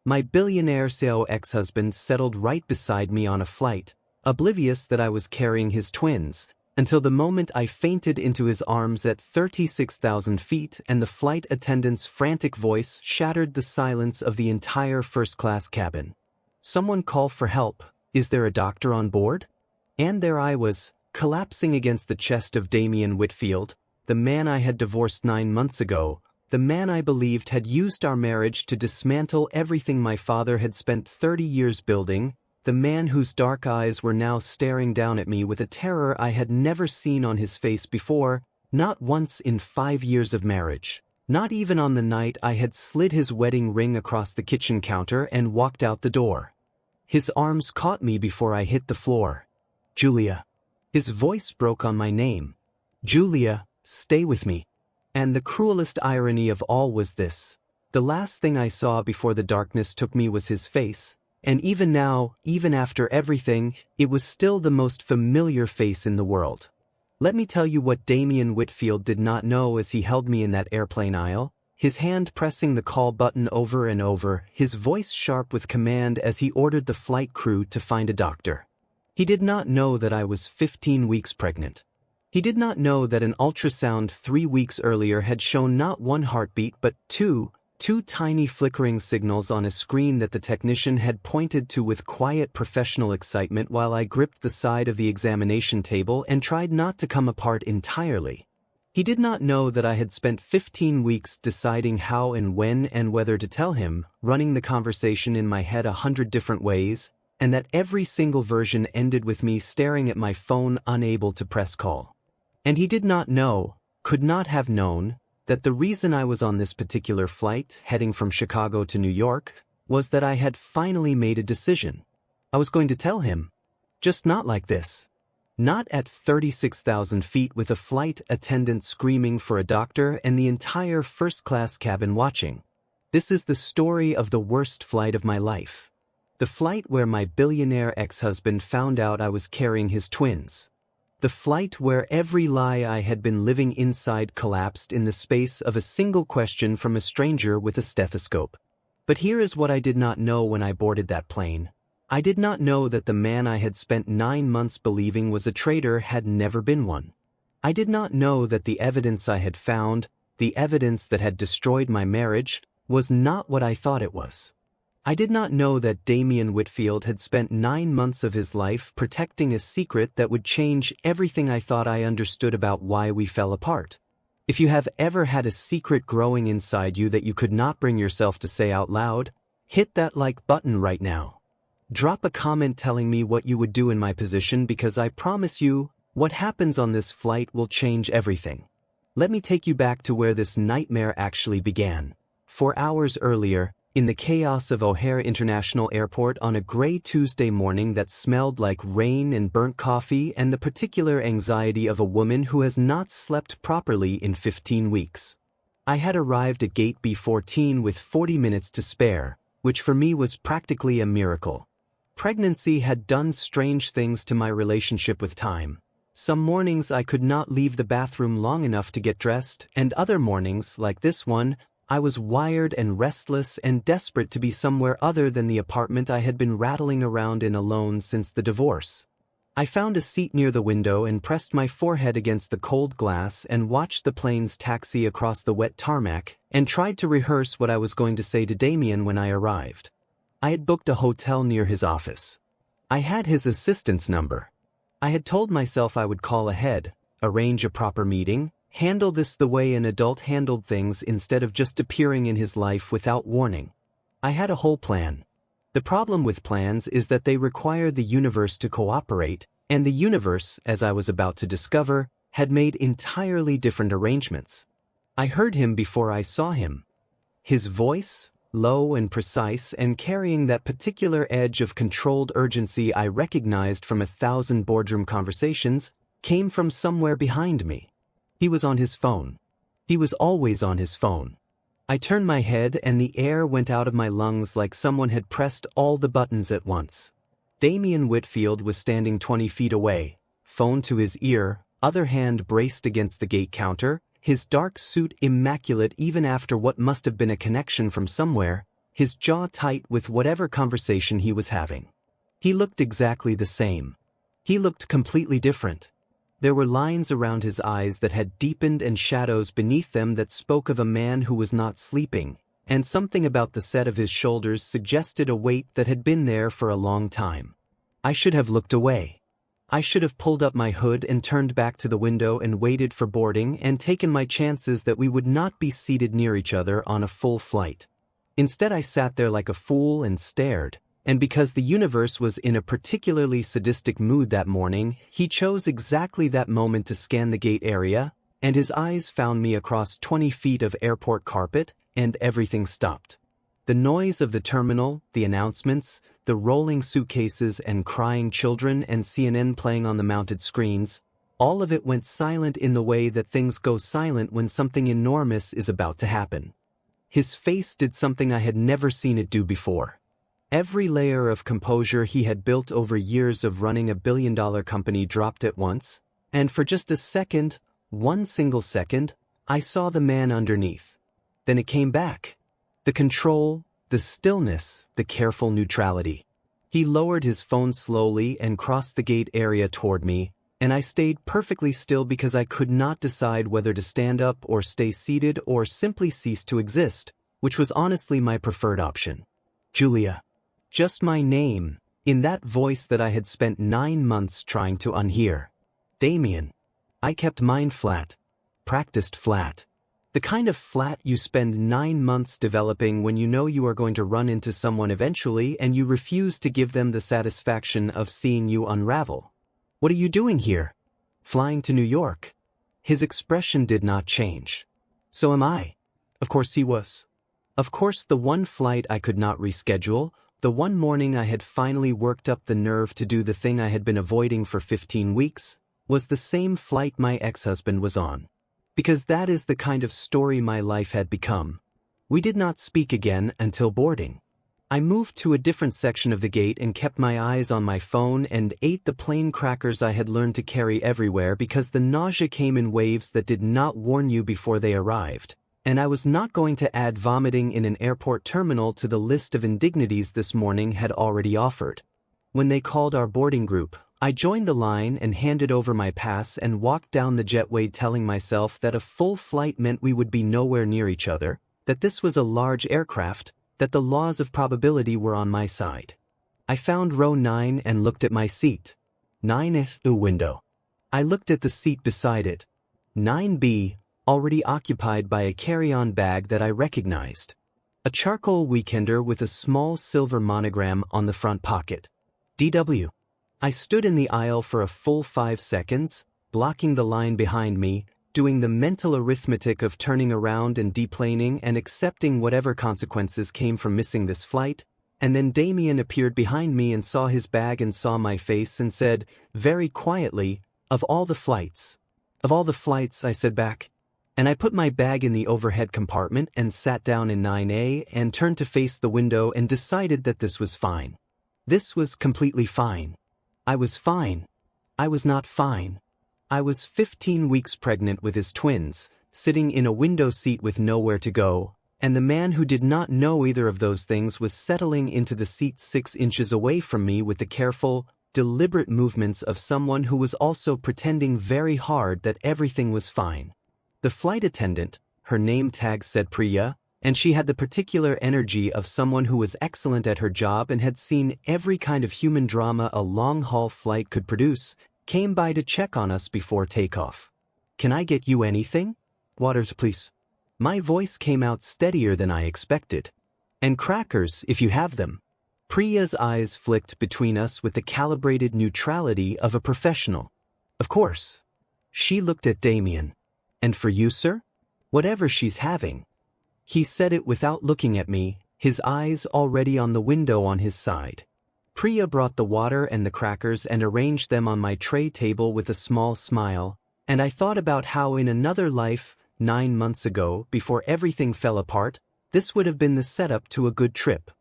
My billionaire CEO ex-husband settled right beside me on a flight, oblivious that I was carrying his twins, until the moment I fainted into his arms at 36,000 feet and the flight attendant's frantic voice shattered the silence of the entire first-class cabin. "Someone call for help. Is there a doctor on board?" And there I was, collapsing against the chest of Damian Whitfield, the man I had divorced 9 months ago, the man I believed had used our marriage to dismantle everything my father had spent 30 years building, the man whose dark eyes were now staring down at me with a terror I had never seen on his face before, not once in 5 years of marriage, not even on the night I had slid his wedding ring across the kitchen counter and walked out the door. His arms caught me before I hit the floor. "Julia." His voice broke on my name. "Julia, stay with me." And the cruelest irony of all was this. The last thing I saw before the darkness took me was his face, and even now, even after everything, it was still the most familiar face in the world. Let me tell you what Damian Whitfield did not know as he held me in that airplane aisle, his hand pressing the call button over and over, his voice sharp with command as he ordered the flight crew to find a doctor. He did not know that I was 15 weeks pregnant. He did not know that an ultrasound 3 weeks earlier had shown not one heartbeat but two tiny flickering signals on a screen that the technician had pointed to with quiet professional excitement while I gripped the side of the examination table and tried not to come apart entirely. He did not know that I had spent 15 weeks deciding how and when and whether to tell him, running the conversation in my head 100 different ways, and that every single version ended with me staring at my phone unable to press call. And he did not know, could not have known, that the reason I was on this particular flight, heading from Chicago to New York, was that I had finally made a decision. I was going to tell him. Just not like this. Not at 36,000 feet with a flight attendant screaming for a doctor and the entire first-class cabin watching. This is the story of the worst flight of my life. The flight where my billionaire ex-husband found out I was carrying his twins. The flight where every lie I had been living inside collapsed in the space of a single question from a stranger with a stethoscope. But here is what I did not know when I boarded that plane. I did not know that the man I had spent 9 months believing was a traitor had never been one. I did not know that the evidence I had found, the evidence that had destroyed my marriage, was not what I thought it was. I did not know that Damian Whitfield had spent 9 months of his life protecting a secret that would change everything I thought I understood about why we fell apart. If you have ever had a secret growing inside you that you could not bring yourself to say out loud, hit that like button right now. Drop a comment telling me what you would do in my position because I promise you, what happens on this flight will change everything. Let me take you back to where this nightmare actually began. 4 hours earlier, in the chaos of O'Hare International Airport on a gray Tuesday morning that smelled like rain and burnt coffee and the particular anxiety of a woman who has not slept properly in 15 weeks. I had arrived at gate B14 with 40 minutes to spare, which for me was practically a miracle. Pregnancy had done strange things to my relationship with time. Some mornings I could not leave the bathroom long enough to get dressed, and other mornings, like this one, I was wired and restless and desperate to be somewhere other than the apartment I had been rattling around in alone since the divorce. I found a seat near the window and pressed my forehead against the cold glass and watched the plane's taxi across the wet tarmac and tried to rehearse what I was going to say to Damian when I arrived. I had booked a hotel near his office. I had his assistant's number. I had told myself I would call ahead, arrange a proper meeting, handle this the way an adult handled things instead of just appearing in his life without warning. I had a whole plan. The problem with plans is that they require the universe to cooperate, and the universe, as I was about to discover, had made entirely different arrangements. I heard him before I saw him. His voice, low and precise and carrying that particular edge of controlled urgency I recognized from 1,000 boardroom conversations, came from somewhere behind me. He was on his phone. He was always on his phone. I turned my head and the air went out of my lungs like someone had pressed all the buttons at once. Damian Whitfield was standing 20 feet away, phone to his ear, other hand braced against the gate counter, his dark suit immaculate even after what must have been a connection from somewhere, his jaw tight with whatever conversation he was having. He looked exactly the same. He looked completely different. There were lines around his eyes that had deepened and shadows beneath them that spoke of a man who was not sleeping, and something about the set of his shoulders suggested a weight that had been there for a long time. I should have looked away. I should have pulled up my hood and turned back to the window and waited for boarding and taken my chances that we would not be seated near each other on a full flight. Instead, I sat there like a fool and stared, and because the universe was in a particularly sadistic mood that morning, he chose exactly that moment to scan the gate area, and his eyes found me across 20 feet of airport carpet, and everything stopped. The noise of the terminal, the announcements, the rolling suitcases and crying children and CNN playing on the mounted screens, all of it went silent in the way that things go silent when something enormous is about to happen. His face did something I had never seen it do before. Every layer of composure he had built over years of running a billion-dollar company dropped at once, and for just a second, one single second, I saw the man underneath. Then it came back. The control, the stillness, the careful neutrality. He lowered his phone slowly and crossed the gate area toward me, and I stayed perfectly still because I could not decide whether to stand up or stay seated or simply cease to exist, which was honestly my preferred option. Julia. Just my name, in that voice that I had spent 9 months trying to unhear. Damien. I kept mine flat. Practiced flat. The kind of flat you spend 9 months developing when you know you are going to run into someone eventually and you refuse to give them the satisfaction of seeing you unravel. What are you doing here? Flying to New York. His expression did not change. So am I. Of course he was. Of course the one flight I could not reschedule, the one morning I had finally worked up the nerve to do the thing I had been avoiding for 15 weeks, was the same flight my ex-husband was on. Because that is the kind of story my life had become. We did not speak again until boarding. I moved to a different section of the gate and kept my eyes on my phone and ate the plain crackers I had learned to carry everywhere because the nausea came in waves that did not warn you before they arrived. And I was not going to add vomiting in an airport terminal to the list of indignities this morning had already offered. When they called our boarding group, I joined the line and handed over my pass and walked down the jetway telling myself that a full flight meant we would be nowhere near each other, that this was a large aircraft, that the laws of probability were on my side. I found row 9 and looked at my seat. 9F, a window. I looked at the seat beside it. 9B, already occupied by a carry-on bag that I recognized. A charcoal weekender with a small silver monogram on the front pocket. DW. I stood in the aisle for a full 5 seconds, blocking the line behind me, doing the mental arithmetic of turning around and deplaning and accepting whatever consequences came from missing this flight, and then Damien appeared behind me and saw his bag and saw my face and said, very quietly, "Of all the flights." "Of all the flights," I said back. And I put my bag in the overhead compartment and sat down in 9A and turned to face the window and decided that this was fine. This was completely fine. I was fine. I was not fine. I was 15 weeks pregnant with his twins, sitting in a window seat with nowhere to go, and the man who did not know either of those things was settling into the seat 6 inches away from me with the careful, deliberate movements of someone who was also pretending very hard that everything was fine. The flight attendant, her name tag said Priya, and she had the particular energy of someone who was excellent at her job and had seen every kind of human drama a long-haul flight could produce, came by to check on us before takeoff. "Can I get you anything?" "Waters, please." My voice came out steadier than I expected. "And crackers, if you have them." Priya's eyes flicked between us with the calibrated neutrality of a professional. "Of course." She looked at Damien. "And for you, sir?" "Whatever she's having." He said it without looking at me, his eyes already on the window on his side. Priya brought the water and the crackers and arranged them on my tray table with a small smile, and I thought about how in another life, 9 months ago, before everything fell apart, this would have been the setup to a good trip.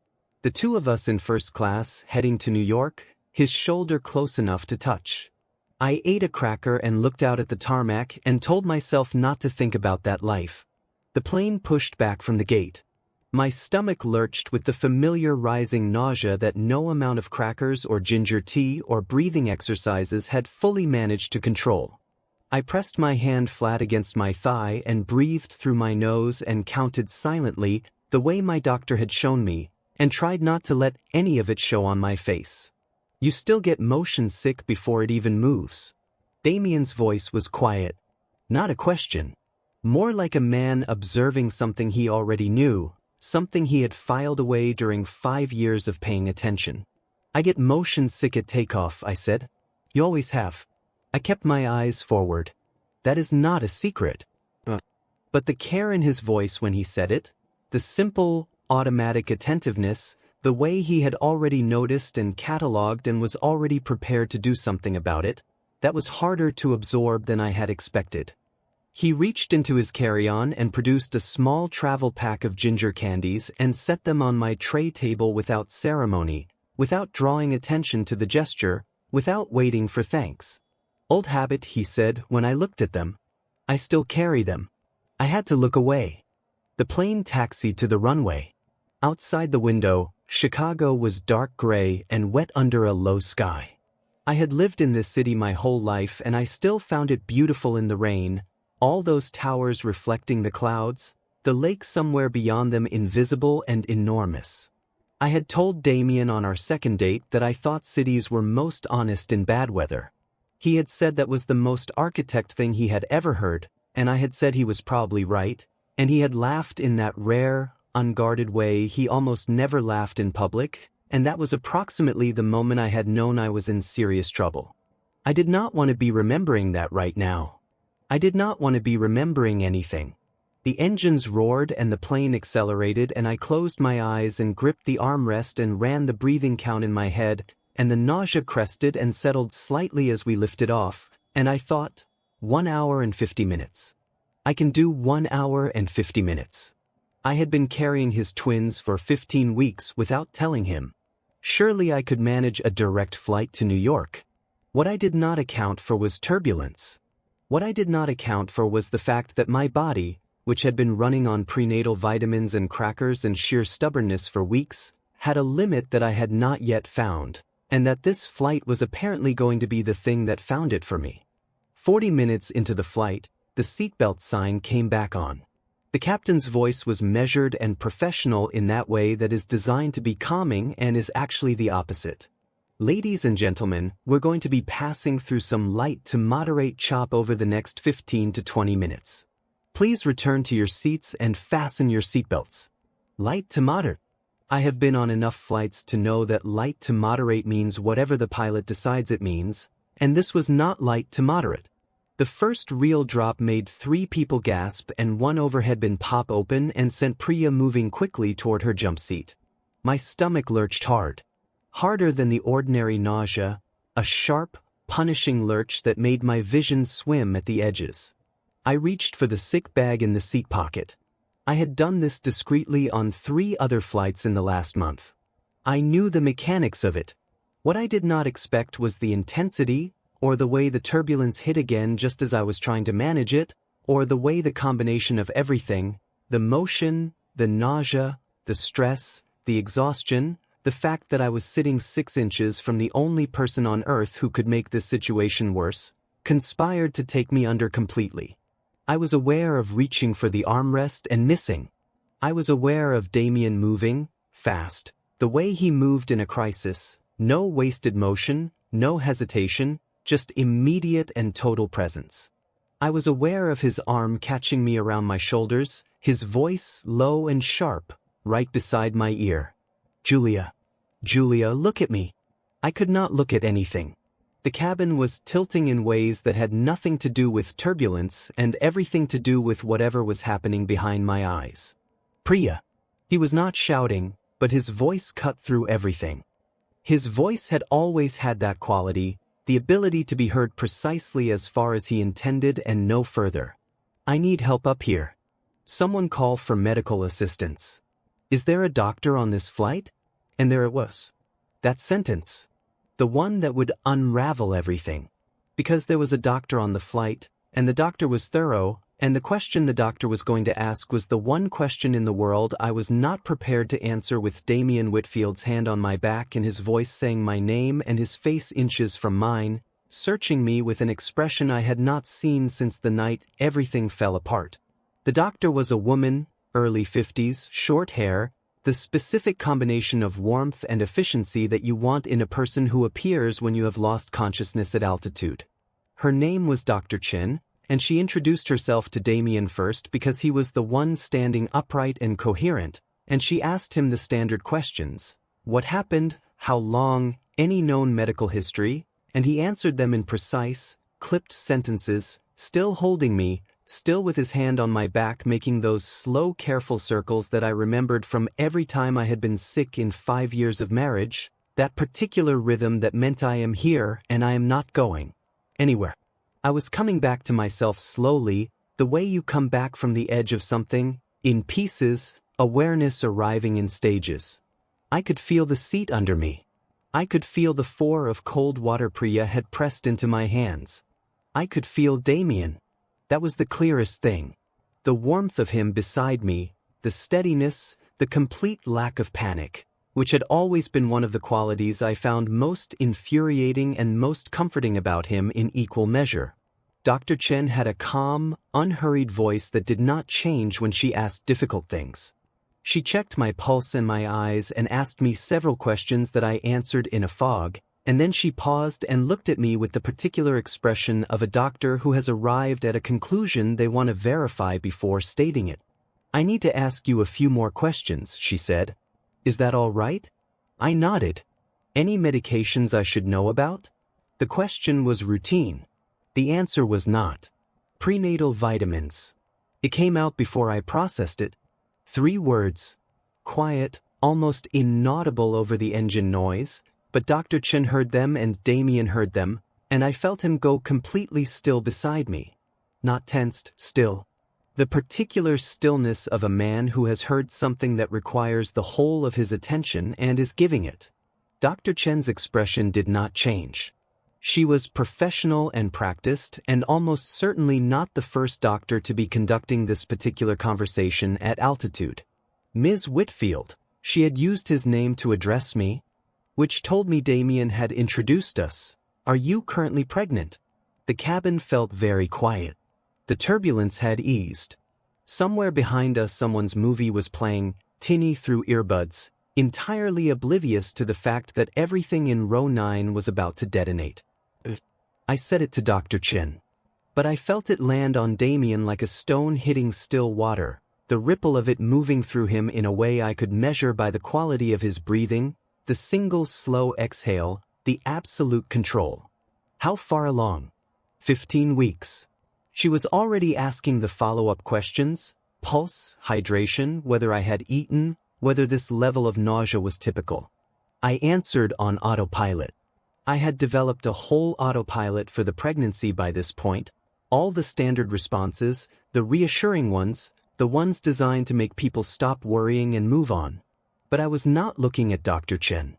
The two of us in first class, heading to New York, his shoulder close enough to touch. I ate a cracker and looked out at the tarmac and told myself not to think about that life. The plane pushed back from the gate. My stomach lurched with the familiar rising nausea that no amount of crackers or ginger tea or breathing exercises had fully managed to control. I pressed my hand flat against my thigh and breathed through my nose and counted silently, the way my doctor had shown me, and tried not to let any of it show on my face. You still get motion sick before it even moves. Damien's voice was quiet. Not a question. More like a man observing something he already knew, something he had filed away during 5 years of paying attention. I get motion sick at takeoff, I said. You always have. I kept my eyes forward. That is not a secret. But the care in his voice when he said it, the simple, automatic attentiveness, the way he had already noticed and catalogued and was already prepared to do something about it, that was harder to absorb than I had expected. He reached into his carry-on and produced a small travel pack of ginger candies and set them on my tray table without ceremony, without drawing attention to the gesture, without waiting for thanks. Old habit, he said when I looked at them. I still carry them. I had to look away. The plane taxied to the runway. Outside the window, Chicago was dark gray and wet under a low sky. I had lived in this city my whole life and I still found it beautiful in the rain, all those towers reflecting the clouds, the lake somewhere beyond them invisible and enormous. I had told Damien on our second date that I thought cities were most honest in bad weather. He had said that was the most architect thing he had ever heard, and I had said he was probably right, and he had laughed in that rare, unguarded way he almost never laughed in public, and that was approximately the moment I had known I was in serious trouble. I did not want to be remembering that right now. I did not want to be remembering anything. The engines roared and the plane accelerated and I closed my eyes and gripped the armrest and ran the breathing count in my head, and the nausea crested and settled slightly as we lifted off, and I thought, 1 hour and 50 minutes. I can do 1 hour and 50 minutes. I had been carrying his twins for 15 weeks without telling him. Surely I could manage a direct flight to New York. What I did not account for was turbulence. What I did not account for was the fact that my body, which had been running on prenatal vitamins and crackers and sheer stubbornness for weeks, had a limit that I had not yet found, and that this flight was apparently going to be the thing that found it for me. 40 minutes into the flight, the seatbelt sign came back on. The captain's voice was measured and professional in that way that is designed to be calming and is actually the opposite. Ladies and gentlemen, we're going to be passing through some light to moderate chop over the next 15 to 20 minutes. Please return to your seats and fasten your seatbelts. Light to moderate. I have been on enough flights to know that light to moderate means whatever the pilot decides it means, and this was not light to moderate. The first real drop made 3 people gasp and one overhead bin pop open and sent Priya moving quickly toward her jump seat. My stomach lurched hard. Harder than the ordinary nausea, a sharp, punishing lurch that made my vision swim at the edges. I reached for the sick bag in the seat pocket. I had done this discreetly on 3 other flights in the last month. I knew the mechanics of it. What I did not expect was the intensity, or the way the turbulence hit again just as I was trying to manage it, or the way the combination of everything, the motion, the nausea, the stress, the exhaustion, the fact that I was sitting 6 inches from the only person on earth who could make this situation worse, conspired to take me under completely. I was aware of reaching for the armrest and missing. I was aware of Damien moving, fast, the way he moved in a crisis, no wasted motion, no hesitation, just immediate and total presence. I was aware of his arm catching me around my shoulders, his voice low and sharp, right beside my ear. Julia, look at me. I could not look at anything. The cabin was tilting in ways that had nothing to do with turbulence and everything to do with whatever was happening behind my eyes. Priya. He was not shouting, but his voice cut through everything. His voice had always had that quality, the ability to be heard precisely as far as he intended and no further. I need help up here. Someone call for medical assistance. Is there a doctor on this flight? And there it was. That sentence. The one that would unravel everything. Because there was a doctor on the flight, and the doctor was thorough, And the question the doctor was going to ask was the one question in the world I was not prepared to answer, with Damien Whitfield's hand on my back and his voice saying my name and his face inches from mine, searching me with an expression I had not seen since the night everything fell apart. The doctor was a woman, early 50s, short hair, the specific combination of warmth and efficiency that you want in a person who appears when you have lost consciousness at altitude. Her name was Dr. Chen, and she introduced herself to Damien first because he was the one standing upright and coherent, and she asked him the standard questions: what happened, how long, any known medical history, and he answered them in precise, clipped sentences, still holding me, still with his hand on my back, making those slow, careful circles that I remembered from every time I had been sick in 5 years of marriage, that particular rhythm that meant I am here and I am not going anywhere. I was coming back to myself slowly, the way you come back from the edge of something, in pieces, awareness arriving in stages. I could feel the seat under me. I could feel the 4 of cold water Priya had pressed into my hands. I could feel Damien. That was the clearest thing. The warmth of him beside me, the steadiness, the complete lack of panic, which had always been one of the qualities I found most infuriating and most comforting about him in equal measure. Dr. Chen had a calm, unhurried voice that did not change when she asked difficult things. She checked my pulse and my eyes and asked me several questions that I answered in a fog, and then she paused and looked at me with the particular expression of a doctor who has arrived at a conclusion they want to verify before stating it. "I need to ask you a few more questions," she said. "Is that all right?" I nodded. "Any medications I should know about?" The question was routine. The answer was not. "Prenatal vitamins." It came out before I processed it. 3 words. Quiet, almost inaudible over the engine noise, but Dr. Chen heard them and Damien heard them, and I felt him go completely still beside me. Not tensed, still. The particular stillness of a man who has heard something that requires the whole of his attention and is giving it. Dr. Chen's expression did not change. She was professional and practiced, and almost certainly not the first doctor to be conducting this particular conversation at altitude. "Ms. Whitfield," she had used his name to address me, which told me Damien had introduced us. "Are you currently pregnant?" The cabin felt very quiet. The turbulence had eased. Somewhere behind us someone's movie was playing, tinny through earbuds, entirely oblivious to the fact that everything in row 9 was about to detonate. I said it to Dr. Chen. But I felt it land on Damien like a stone hitting still water, the ripple of it moving through him in a way I could measure by the quality of his breathing, the single slow exhale, the absolute control. "How far along?" 15 weeks. She was already asking the follow-up questions: pulse, hydration, whether I had eaten, whether this level of nausea was typical. I answered on autopilot. I had developed a whole autopilot for the pregnancy by this point, all the standard responses, the reassuring ones, the ones designed to make people stop worrying and move on. But I was not looking at Dr. Chen.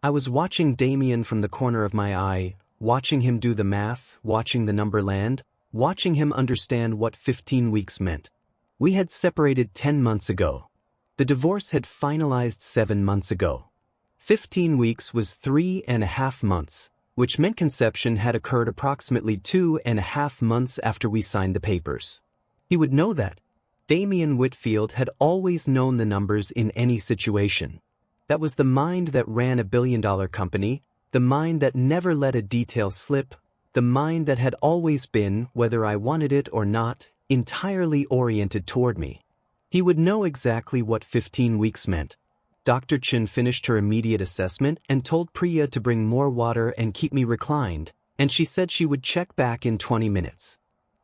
I was watching Damien from the corner of my eye, watching him do the math, watching the number land, watching him understand what 15 weeks meant. We had separated 10 months ago. The divorce had finalized 7 months ago. 15 weeks was 3.5 months, which meant conception had occurred approximately 2.5 months after we signed the papers. He would know that. Damien Whitfield had always known the numbers in any situation. That was the mind that ran a billion-dollar company, the mind that never let a detail slip, the mind that had always been, whether I wanted it or not, entirely oriented toward me. He would know exactly what 15 weeks meant. Dr. Chen finished her immediate assessment and told Priya to bring more water and keep me reclined, and she said she would check back in 20 minutes.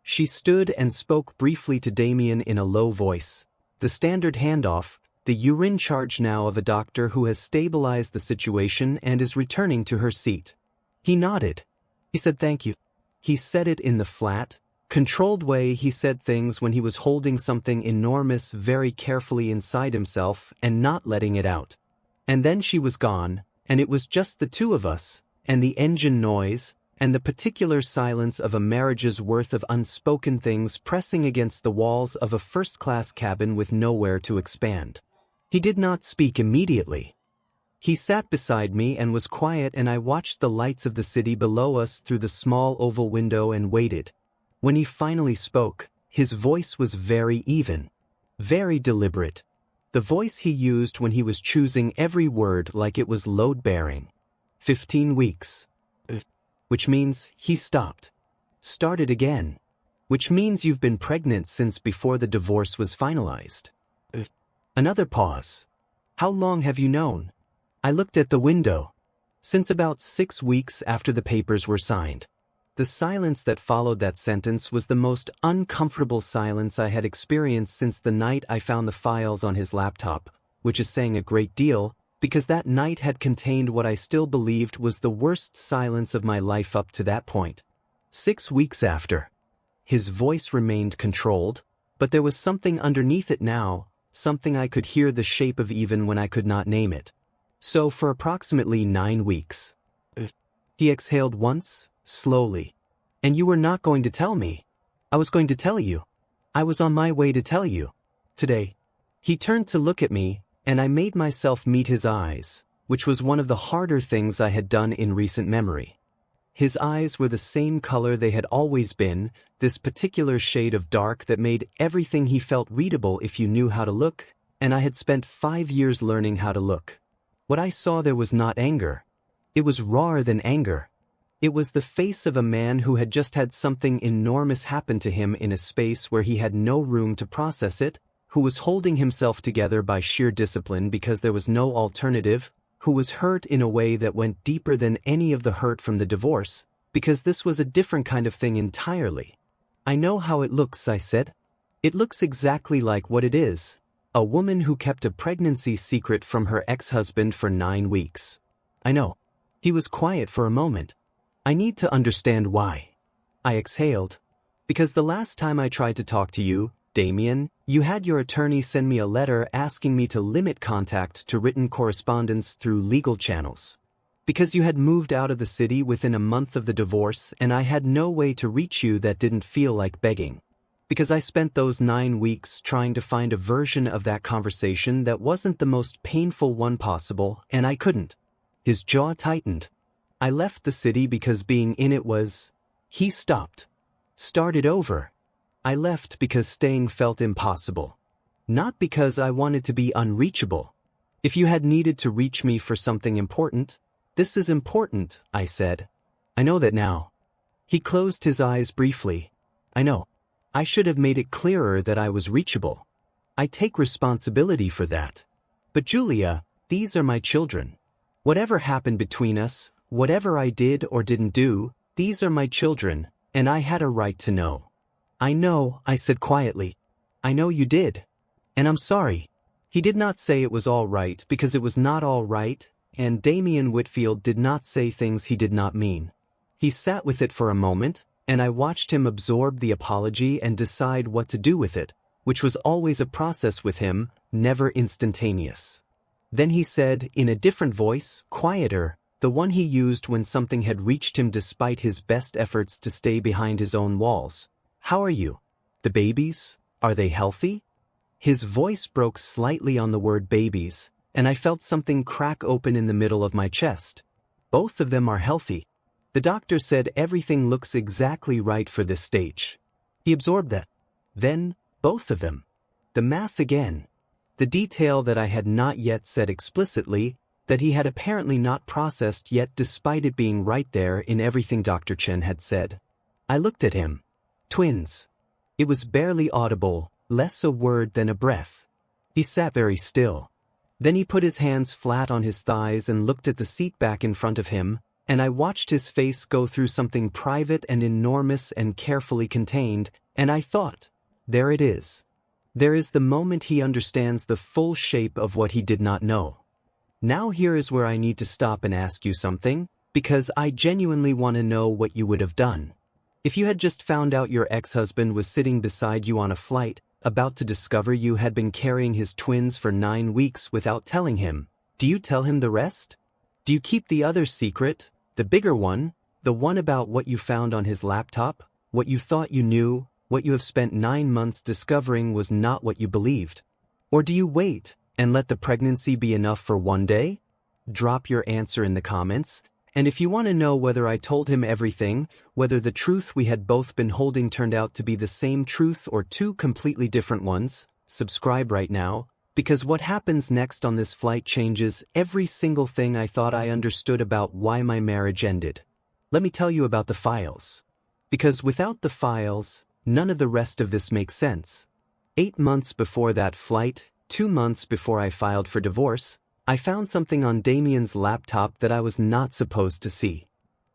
She stood and spoke briefly to Damien in a low voice. The standard handoff, the urine charge now of a doctor who has stabilized the situation and is returning to her seat. He nodded. He said thank you. He said it in the flat, controlled way he said things when he was holding something enormous very carefully inside himself and not letting it out. And then she was gone, and it was just the two of us, and the engine noise, and the particular silence of a marriage's worth of unspoken things pressing against the walls of a first-class cabin with nowhere to expand. He did not speak immediately. He sat beside me and was quiet, and I watched the lights of the city below us through the small oval window and waited. When he finally spoke, his voice was very even, very deliberate. The voice he used when he was choosing every word like it was load-bearing. 15 weeks. Which means he stopped. Started again. Which means you've been pregnant since before the divorce was finalized. Another pause. How long have you known? I looked at the window. Since about 6 weeks after the papers were signed. The silence that followed that sentence was the most uncomfortable silence I had experienced since the night I found the files on his laptop, which is saying a great deal, because that night had contained what I still believed was the worst silence of my life up to that point. 6 weeks after. His voice remained controlled, but there was something underneath it now, something I could hear the shape of even when I could not name it. So for approximately 9 weeks. He exhaled once, slowly. And you were not going to tell me. I was going to tell you. I was on my way to tell you. Today. He turned to look at me, and I made myself meet his eyes, which was one of the harder things I had done in recent memory. His eyes were the same color they had always been, this particular shade of dark that made everything he felt readable if you knew how to look, and I had spent 5 years learning how to look. What I saw there was not anger. It was rawer than anger. It was the face of a man who had just had something enormous happen to him in a space where he had no room to process it, who was holding himself together by sheer discipline because there was no alternative, who was hurt in a way that went deeper than any of the hurt from the divorce, because this was a different kind of thing entirely. I know how it looks, I said. It looks exactly like what it is. A woman who kept a pregnancy secret from her ex-husband for 9 weeks. I know. He was quiet for a moment. I need to understand why. I exhaled. Because the last time I tried to talk to you, Damien, you had your attorney send me a letter asking me to limit contact to written correspondence through legal channels. Because you had moved out of the city within a month of the divorce and I had no way to reach you that didn't feel like begging. Because I spent those 9 weeks trying to find a version of that conversation that wasn't the most painful one possible, and I couldn't. His jaw tightened. I left the city because being in it was... He stopped. Started over. I left because staying felt impossible. Not because I wanted to be unreachable. If you had needed to reach me for something important, this is important, I said. I know that now. He closed his eyes briefly. I know. I should have made it clearer that I was reachable. I take responsibility for that. But Julia, these are my children. Whatever happened between us, whatever I did or didn't do, these are my children, and I had a right to know. I know, I said quietly. I know you did. And I'm sorry. He did not say it was all right because it was not all right, and Damien Whitfield did not say things he did not mean. He sat with it for a moment, and I watched him absorb the apology and decide what to do with it, which was always a process with him, never instantaneous. Then he said, in a different voice, quieter, the one he used when something had reached him despite his best efforts to stay behind his own walls. How are you? The babies? Are they healthy? His voice broke slightly on the word babies, and I felt something crack open in the middle of my chest. Both of them are healthy. The doctor said everything looks exactly right for this stage. He absorbed that. Then, both of them. The math again. The detail that I had not yet said explicitly, that he had apparently not processed yet despite it being right there in everything Dr. Chen had said. I looked at him. Twins. It was barely audible, less a word than a breath. He sat very still. Then he put his hands flat on his thighs and looked at the seat back in front of him, and I watched his face go through something private and enormous and carefully contained, and I thought, there it is. There is the moment he understands the full shape of what he did not know. Now here is where I need to stop and ask you something, because I genuinely want to know what you would have done. If you had just found out your ex-husband was sitting beside you on a flight, about to discover you had been carrying his twins for 9 weeks without telling him, do you tell him the rest? Do you keep the other secret, the bigger one, The one about what you found on his laptop, what you thought you knew, what you have spent 9 months discovering was not what you believed? Or do you wait and let the pregnancy be enough for one day? Drop your answer in the comments, and if you want to know whether I told him everything, whether the truth we had both been holding turned out to be the same truth or two completely different ones, subscribe right now, because what happens next on this flight changes every single thing I thought I understood about why my marriage ended. Let me tell you about the files. Because without the files, none of the rest of this makes sense. 8 months before that flight, 2 months before I filed for divorce, I found something on Damien's laptop that I was not supposed to see.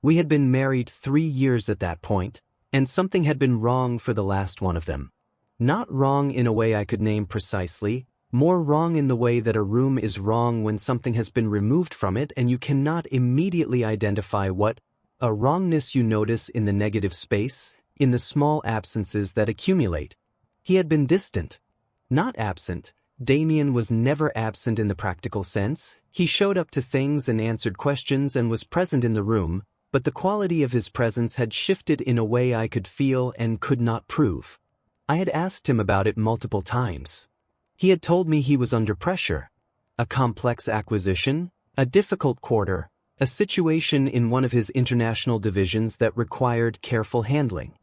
We had been married 3 years at that point, and something had been wrong for the last one of them. Not wrong in a way I could name precisely, more wrong in the way that a room is wrong when something has been removed from it and you cannot immediately identify what a wrongness you notice in the negative space, in the small absences that accumulate. He had been distant, not absent. Damien was never absent in the practical sense. He showed up to things and answered questions and was present in the room, but the quality of his presence had shifted in a way I could feel and could not prove. I had asked him about it multiple times. He had told me he was under pressure. A complex acquisition, a difficult quarter, a situation in one of his international divisions that required careful handling.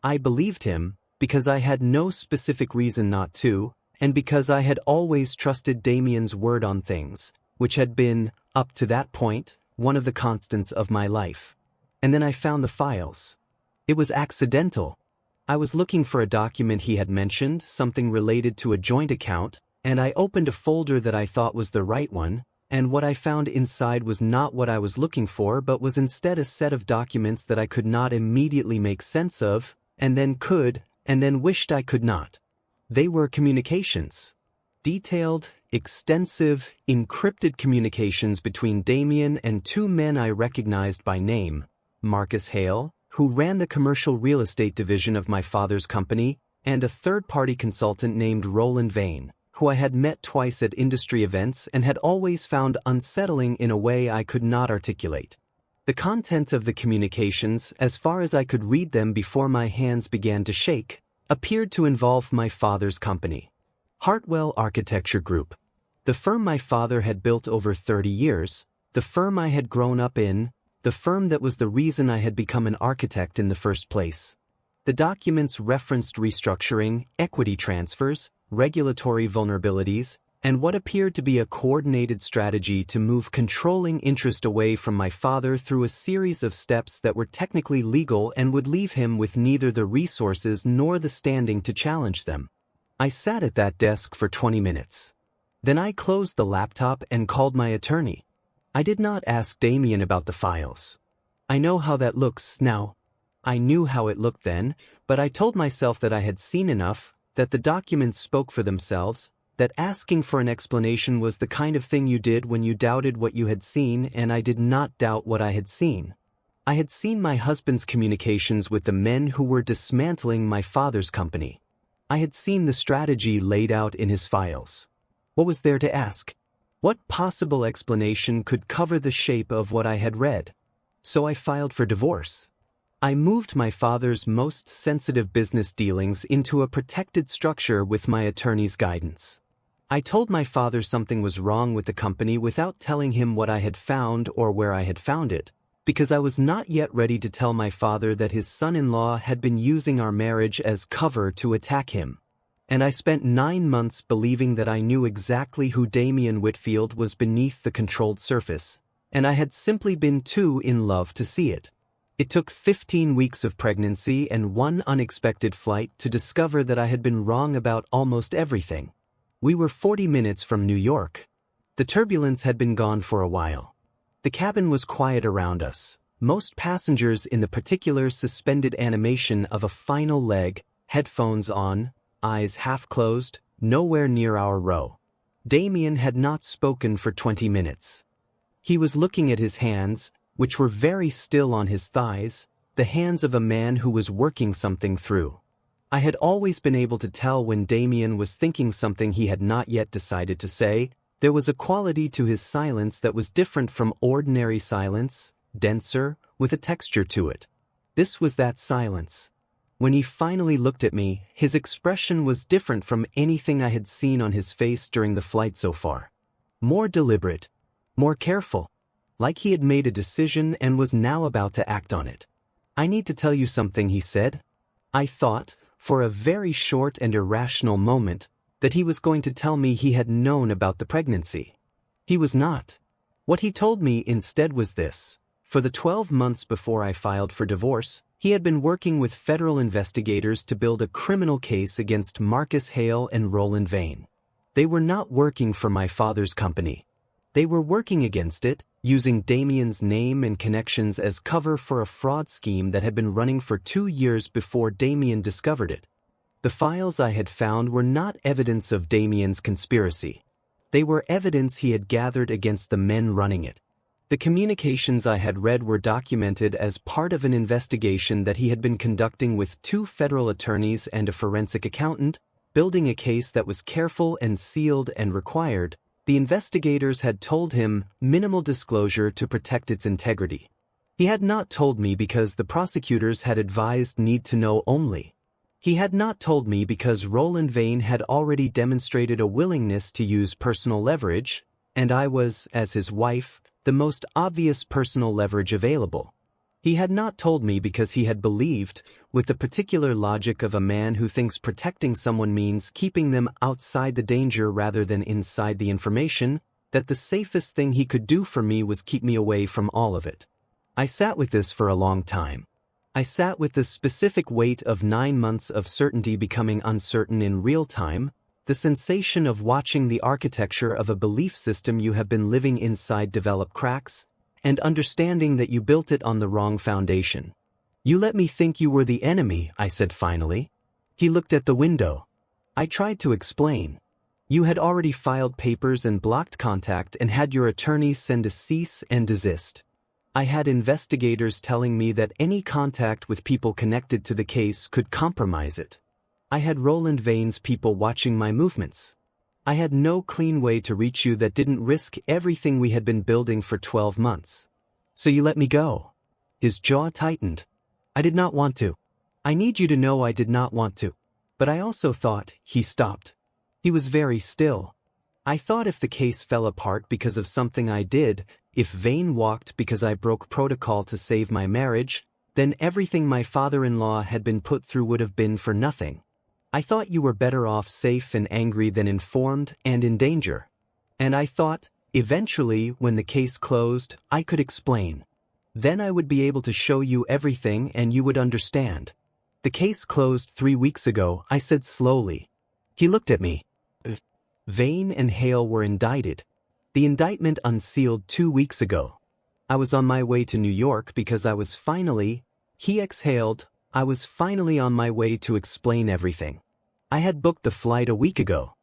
I believed him because I had no specific reason not to, and because I had always trusted Damien's word on things, which had been, up to that point, one of the constants of my life. And then I found the files. It was accidental. I was looking for a document he had mentioned, something related to a joint account, and I opened a folder that I thought was the right one, and what I found inside was not what I was looking for but was instead a set of documents that I could not immediately make sense of, and then could, and then wished I could not. They were communications. Detailed, extensive, encrypted communications between Damien and 2 men I recognized by name, Marcus Hale, who ran the commercial real estate division of my father's company, and a third-party consultant named Roland Vane, who I had met twice at industry events and had always found unsettling in a way I could not articulate. The content of the communications, as far as I could read them before my hands began to shake, appeared to involve my father's company, Hartwell Architecture Group, the firm my father had built over 30 years, the firm I had grown up in, the firm that was the reason I had become an architect in the first place. The documents referenced restructuring, equity transfers, regulatory vulnerabilities, and what appeared to be a coordinated strategy to move controlling interest away from my father through a series of steps that were technically legal and would leave him with neither the resources nor the standing to challenge them. I sat at that desk for 20 minutes. Then I closed the laptop and called my attorney. I did not ask Damien about the files. I know how that looks now. I knew how it looked then, but I told myself that I had seen enough, that the documents spoke for themselves, that asking for an explanation was the kind of thing you did when you doubted what you had seen, and I did not doubt what I had seen. I had seen my husband's communications with the men who were dismantling my father's company. I had seen the strategy laid out in his files. What was there to ask? What possible explanation could cover the shape of what I had read? So I filed for divorce. I moved my father's most sensitive business dealings into a protected structure with my attorney's guidance. I told my father something was wrong with the company without telling him what I had found or where I had found it, because I was not yet ready to tell my father that his son-in-law had been using our marriage as cover to attack him. And I spent 9 months believing that I knew exactly who Damien Whitfield was beneath the controlled surface, and I had simply been too in love to see it. It took 15 weeks of pregnancy and 1 unexpected flight to discover that I had been wrong about almost everything. We were 40 minutes from New York. The turbulence had been gone for a while. The cabin was quiet around us, most passengers in the particular suspended animation of a final leg, headphones on, eyes half closed, nowhere near our row. Damien had not spoken for 20 minutes. He was looking at his hands, which were very still on his thighs, the hands of a man who was working something through. I had always been able to tell when Damien was thinking something he had not yet decided to say. There was a quality to his silence that was different from ordinary silence, denser, with a texture to it. This was that silence. When he finally looked at me, his expression was different from anything I had seen on his face during the flight so far. More deliberate, more careful, like he had made a decision and was now about to act on it. "I need to tell you something," he said. I thought, for a very short and irrational moment, that he was going to tell me he had known about the pregnancy. He was not. What he told me instead was this: for the 12 months before I filed for divorce, he had been working with federal investigators to build a criminal case against Marcus Hale and Roland Vane. They were not working for my father's company. They were working against it, using Damien's name and connections as cover for a fraud scheme that had been running for 2 years before Damien discovered it. The files I had found were not evidence of Damien's conspiracy. They were evidence he had gathered against the men running it. The communications I had read were documented as part of an investigation that he had been conducting with 2 federal attorneys and a forensic accountant, building a case that was careful and sealed and required. The investigators had told him minimal disclosure to protect its integrity. He had not told me because the prosecutors had advised need to know only. He had not told me because Roland Vane had already demonstrated a willingness to use personal leverage, and I was, as his wife, the most obvious personal leverage available. He had not told me because he had believed, with the particular logic of a man who thinks protecting someone means keeping them outside the danger rather than inside the information, that the safest thing he could do for me was keep me away from all of it. I sat with this for a long time. I sat with the specific weight of 9 months of certainty becoming uncertain in real time, the sensation of watching the architecture of a belief system you have been living inside develop cracks, and understanding that you built it on the wrong foundation. "You let me think you were the enemy," I said finally. He looked at the window. I tried to explain. "You had already filed papers and blocked contact and had your attorneys send a cease and desist. I had investigators telling me that any contact with people connected to the case could compromise it. I had Roland Vane's people watching my movements. I had no clean way to reach you that didn't risk everything we had been building for 12 months. So you let me go." His jaw tightened. "I did not want to. I need you to know I did not want to. But I also thought," he stopped. He was very still. "I thought if the case fell apart because of something I did, if Vane walked because I broke protocol to save my marriage, then everything my father-in-law had been put through would have been for nothing. I thought you were better off safe and angry than informed and in danger. And I thought, eventually, when the case closed, I could explain. Then I would be able to show you everything and you would understand." "The case closed 3 weeks ago," I said slowly. He looked at me. "Vane and Hale were indicted. The indictment unsealed 2 weeks ago. I was on my way to New York because I was finally," he exhaled, "I was finally on my way to explain everything. I had booked the flight a week ago.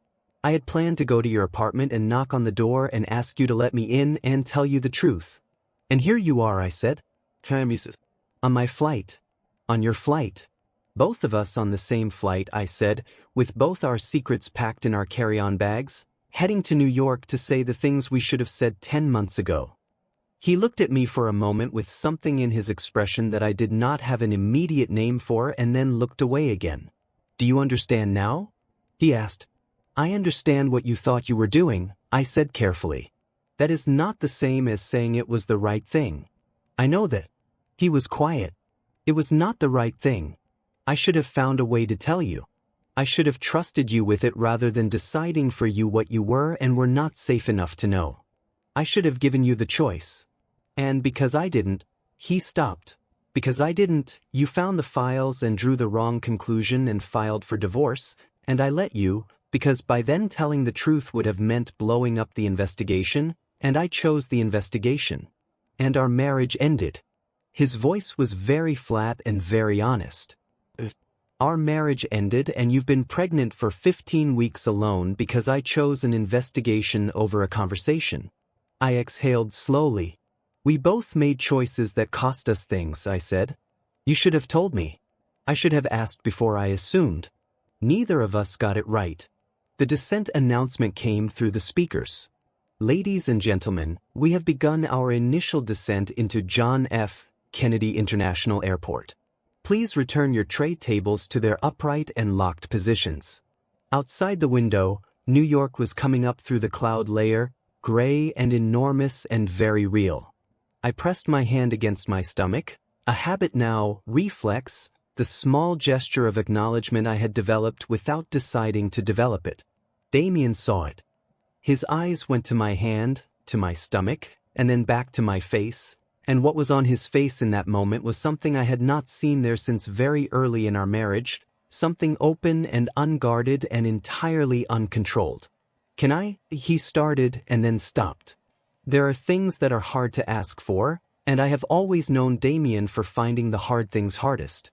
I had planned to go to your apartment and knock on the door and ask you to let me in and tell you the truth. And here you are," I said. "On my flight. On your flight. Both of us on the same flight," I said, "with both our secrets packed in our carry-on bags, heading to New York to say the things we should have said 10 months ago." He looked at me for a moment with something in his expression that I did not have an immediate name for and then looked away again. "Do you understand now?" he asked. "I understand what you thought you were doing," I said carefully. "That is not the same as saying it was the right thing. I know that." He was quiet. "It was not the right thing. I should have found a way to tell you. I should have trusted you with it rather than deciding for you what you were and were not safe enough to know. I should have given you the choice. And because I didn't," he stopped. "Because I didn't, you found the files and drew the wrong conclusion and filed for divorce, and I let you, because by then telling the truth would have meant blowing up the investigation, and I chose the investigation. And our marriage ended." His voice was very flat and very honest. "Our marriage ended and you've been pregnant for 15 weeks alone because I chose an investigation over a conversation." I exhaled slowly. "We both made choices that cost us things," I said. "You should have told me. I should have asked before I assumed. Neither of us got it right." The descent announcement came through the speakers. "Ladies and gentlemen, we have begun our initial descent into John F. Kennedy International Airport. Please return your tray tables to their upright and locked positions. Outside the window, New York was coming up through the cloud layer, gray and enormous and very real. I pressed my hand against my stomach, a habit now, reflex, the small gesture of acknowledgement I had developed without deciding to develop it. Damien saw it. His eyes went to my hand, to my stomach, and then back to my face, and what was on his face in that moment was something I had not seen there since very early in our marriage, something open and unguarded and entirely uncontrolled. "Can I?" he started and then stopped. There are things that are hard to ask for, and I have always known Damien for finding the hard things hardest.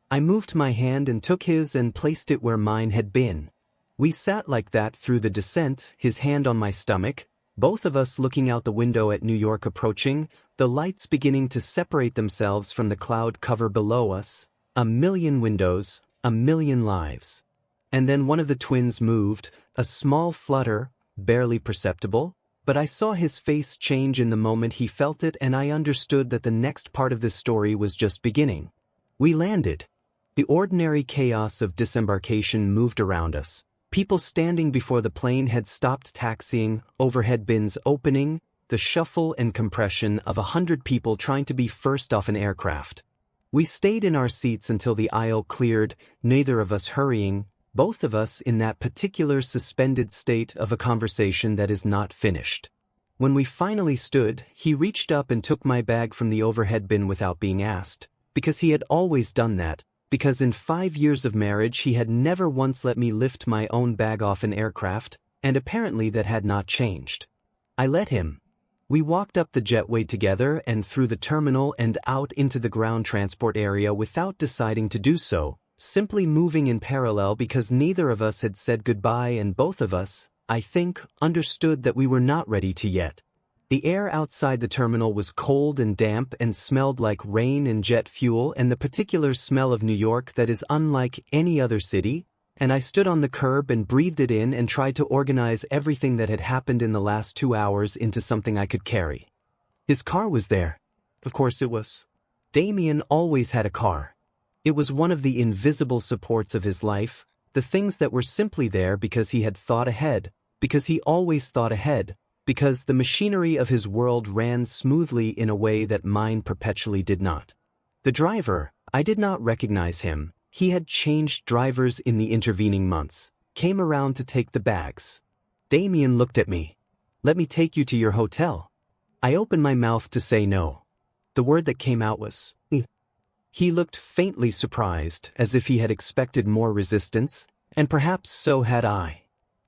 I moved my hand and took his and placed it where mine had been. We sat like that through the descent, his hand on my stomach, both of us looking out the window at New York approaching, the lights beginning to separate themselves from the cloud cover below us, a million windows, a million lives. And then one of the twins moved, a small flutter, barely perceptible, but I saw his face change in the moment he felt it, and I understood that the next part of this story was just beginning. We landed. The ordinary chaos of disembarkation moved around us. People standing before the plane had stopped taxiing, overhead bins opening, the shuffle and compression of 100 people trying to be first off an aircraft. We stayed in our seats until the aisle cleared, neither of us hurrying, both of us in that particular suspended state of a conversation that is not finished. When we finally stood, he reached up and took my bag from the overhead bin without being asked, because he had always done that, because in 5 years of marriage he had never once let me lift my own bag off an aircraft, and apparently that had not changed. I let him. We walked up the jetway together and through the terminal and out into the ground transport area without deciding to do so, simply moving in parallel because neither of us had said goodbye, and both of us, I think, understood that we were not ready to yet. The air outside the terminal was cold and damp and smelled like rain and jet fuel and the particular smell of New York that is unlike any other city, and I stood on the curb and breathed it in and tried to organize everything that had happened in the last 2 hours into something I could carry. His car was there. Of course it was. Damien always had a car. It was one of the invisible supports of his life, the things that were simply there because he had thought ahead, because he always thought ahead, because the machinery of his world ran smoothly in a way that mine perpetually did not. The driver, I did not recognize him. He had changed drivers in the intervening months, came around to take the bags. Damien looked at me. "Let me take you to your hotel." I opened my mouth to say no. The word that came out was, "Eh." He looked faintly surprised, as if he had expected more resistance, and perhaps so had I.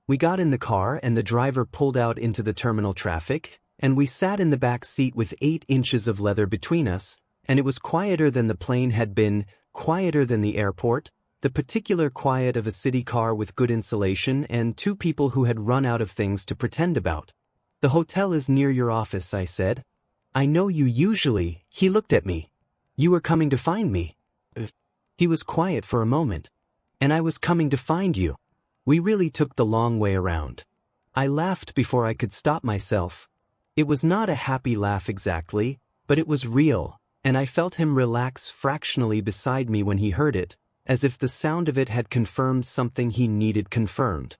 We got in the car and the driver pulled out into the terminal traffic, and we sat in the back seat with 8 inches of leather between us, and it was quieter than the plane had been, quieter than the airport, the particular quiet of a city car with good insulation and 2 people who had run out of things to pretend about. "The hotel is near your office," I said. "I know you usually." He looked at me. "You were coming to find me." He was quiet for a moment. "And I was coming to find you." We really took the long way around. I laughed before I could stop myself. It was not a happy laugh exactly, but it was real, and I felt him relax fractionally beside me when he heard it, as if the sound of it had confirmed something he needed confirmed.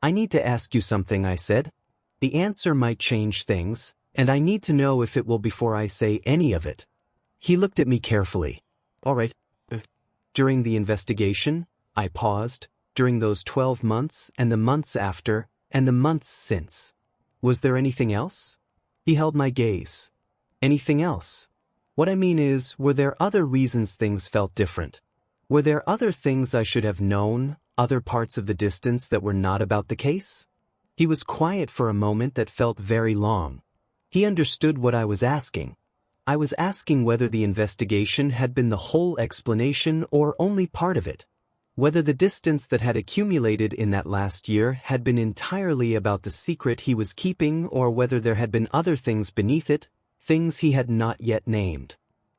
"I need to ask you something," I said. "The answer might change things, and I need to know if it will before I say any of it." He looked at me carefully. "All right." During the investigation, I paused. During those 12 months, and the months after, and the months since. Was there anything else? He held my gaze. Anything else? What I mean is, were there other reasons things felt different? Were there other things I should have known, other parts of the distance that were not about the case? He was quiet for a moment that felt very long. He understood what I was asking. I was asking whether the investigation had been the whole explanation or only part of it. Whether the distance that had accumulated in that last year had been entirely about the secret he was keeping, or whether there had been other things beneath it, things he had not yet named.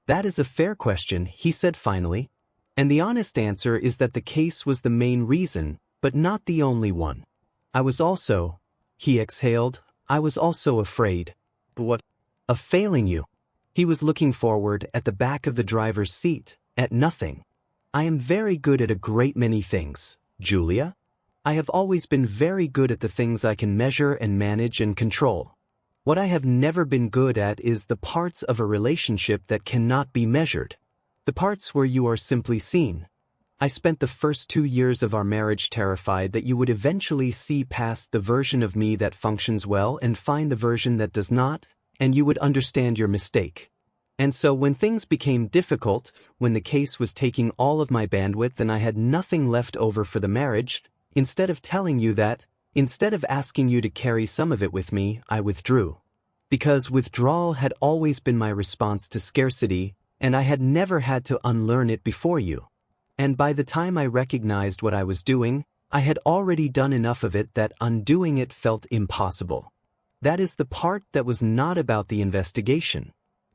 "That is a fair question," he said finally. "And the honest answer is that the case was the main reason, but not the only one. I was also," he exhaled, "I was also afraid." "What?" "Of failing you." He was looking forward, at the back of the driver's seat, at nothing. I am very good at a great many things, Julia. I have always been very good at the things I can measure and manage and control. What I have never been good at is the parts of a relationship that cannot be measured. The parts where you are simply seen. I spent the first 2 years of our marriage terrified that you would eventually see past the version of me that functions well and find the version that does not, and you would understand your mistake. And so when things became difficult, when the case was taking all of my bandwidth and I had nothing left over for the marriage, instead of telling you that, instead of asking you to carry some of it with me, I withdrew. Because withdrawal had always been my response to scarcity, and I had never had to unlearn it before you. And by the time I recognized what I was doing, I had already done enough of it that undoing it felt impossible. That is the part that was not about the investigation.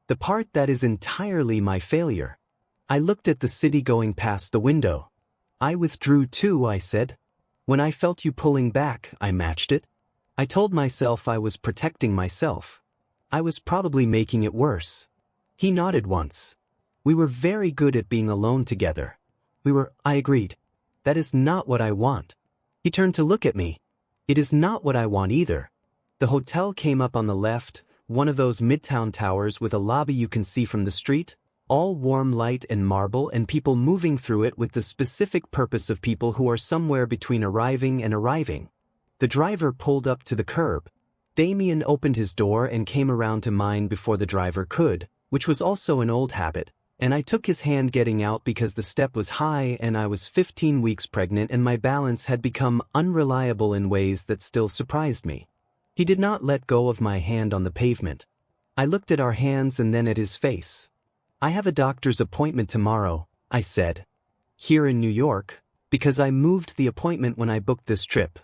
The part that is entirely my failure. I looked at the city going past the window. I withdrew too, I said. When I felt you pulling back, I matched it. I told myself I was protecting myself. I was probably making it worse. He nodded once. We were very good at being alone together. I agreed. That is not what I want. He turned to look at me. It is not what I want either. The hotel came up on the left, one of those midtown towers with a lobby you can see from the street, all warm light and marble and people moving through it with the specific purpose of people who are somewhere between arriving and arriving. The driver pulled up to the curb. Damien opened his door and came around to mine before the driver could, which was also an old habit, and I took his hand getting out because the step was high and I was 15 weeks pregnant and my balance had become unreliable in ways that still surprised me. He did not let go of my hand on the pavement. I looked at our hands and then at his face. I have a doctor's appointment tomorrow, I said. Here in New York, because I moved the appointment when I booked this trip.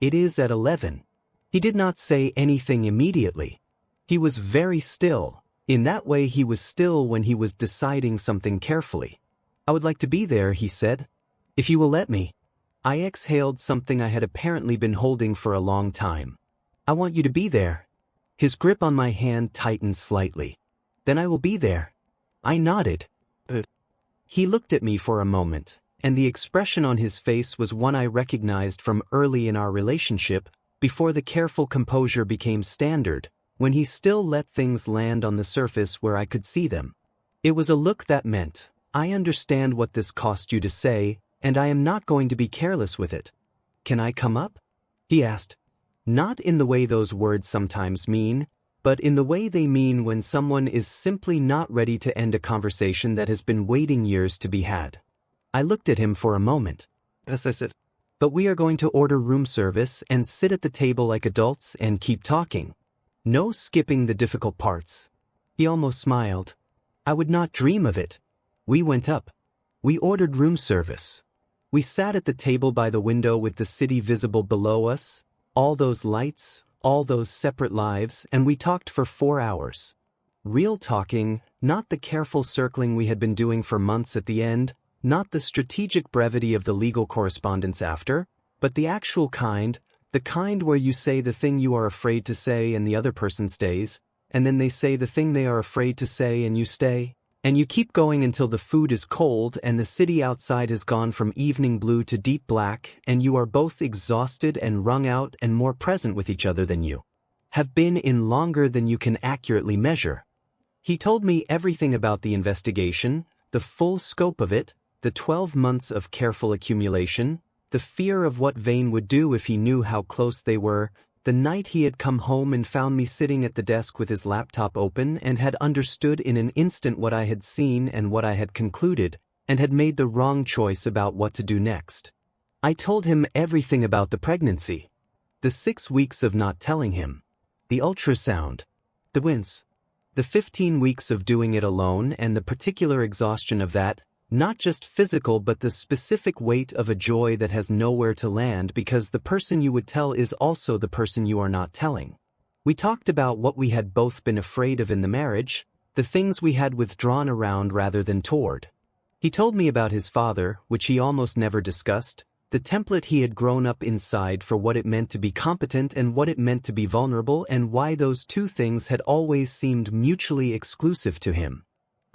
It is at 11. He did not say anything immediately. He was very still. In that way he was still when he was deciding something carefully. I would like to be there, he said. If you will let me. I exhaled something I had apparently been holding for a long time. I want you to be there. His grip on my hand tightened slightly. Then I will be there. I nodded. He looked at me for a moment, and the expression on his face was one I recognized from early in our relationship, before the careful composure became standard, when he still let things land on the surface where I could see them. It was a look that meant, I understand what this cost you to say, and I am not going to be careless with it. Can I come up? He asked. Not in the way those words sometimes mean, but in the way they mean when someone is simply not ready to end a conversation that has been waiting years to be had. I looked at him for a moment. Yes, I said, but we are going to order room service and sit at the table like adults and keep talking. No skipping the difficult parts. He almost smiled. I would not dream of it. We went up. We ordered room service. We sat at the table by the window with the city visible below us, all those lights, all those separate lives, and we talked for 4 hours. Real talking, not the careful circling we had been doing for months at the end, not the strategic brevity of the legal correspondence after, but the actual kind, the kind where you say the thing you are afraid to say and the other person stays, and then they say the thing they are afraid to say and you stay. And you keep going until the food is cold and the city outside has gone from evening blue to deep black and you are both exhausted and wrung out and more present with each other than you have been in longer than you can accurately measure. He told me everything about the investigation, the full scope of it, the 12 months of careful accumulation, the fear of what Vane would do if he knew how close they were, the night he had come home and found me sitting at the desk with his laptop open and had understood in an instant what I had seen and what I had concluded, and had made the wrong choice about what to do next. I told him everything about the pregnancy. The 6 weeks of not telling him. The ultrasound. The twins. The 15 weeks of doing it alone and the particular exhaustion of that, not just physical but the specific weight of a joy that has nowhere to land because the person you would tell is also the person you are not telling. We talked about what we had both been afraid of in the marriage, the things we had withdrawn around rather than toward. He told me about his father, which he almost never discussed, The template he had grown up inside for what it meant to be competent and what it meant to be vulnerable, and why those two things had always seemed mutually exclusive to him.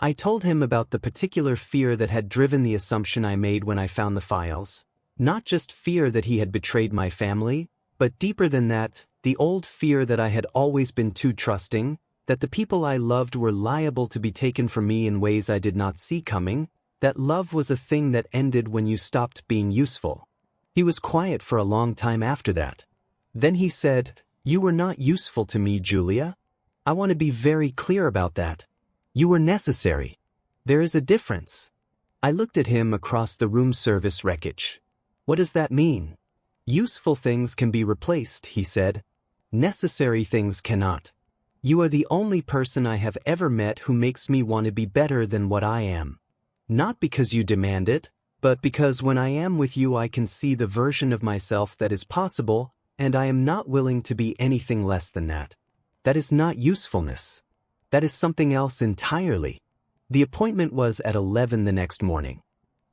I told him about the particular fear that had driven the assumption I made when I found the files. Not just fear that he had betrayed my family, but deeper than that, the old fear that I had always been too trusting, that the people I loved were liable to be taken from me in ways I did not see coming, that love was a thing that ended when you stopped being useful. He was quiet for a long time after that. Then he said, "You were not useful to me, Julia. I want to be very clear about that. You were necessary. There is a difference." I looked at him across the room service wreckage. "What does that mean?" "Useful things can be replaced," he said. "Necessary things cannot. You are the only person I have ever met who makes me want to be better than what I am. Not because you demand it, but because when I am with you I can see the version of myself that is possible, and I am not willing to be anything less than that. That is not usefulness. That is something else entirely." The appointment was at 11 the next morning.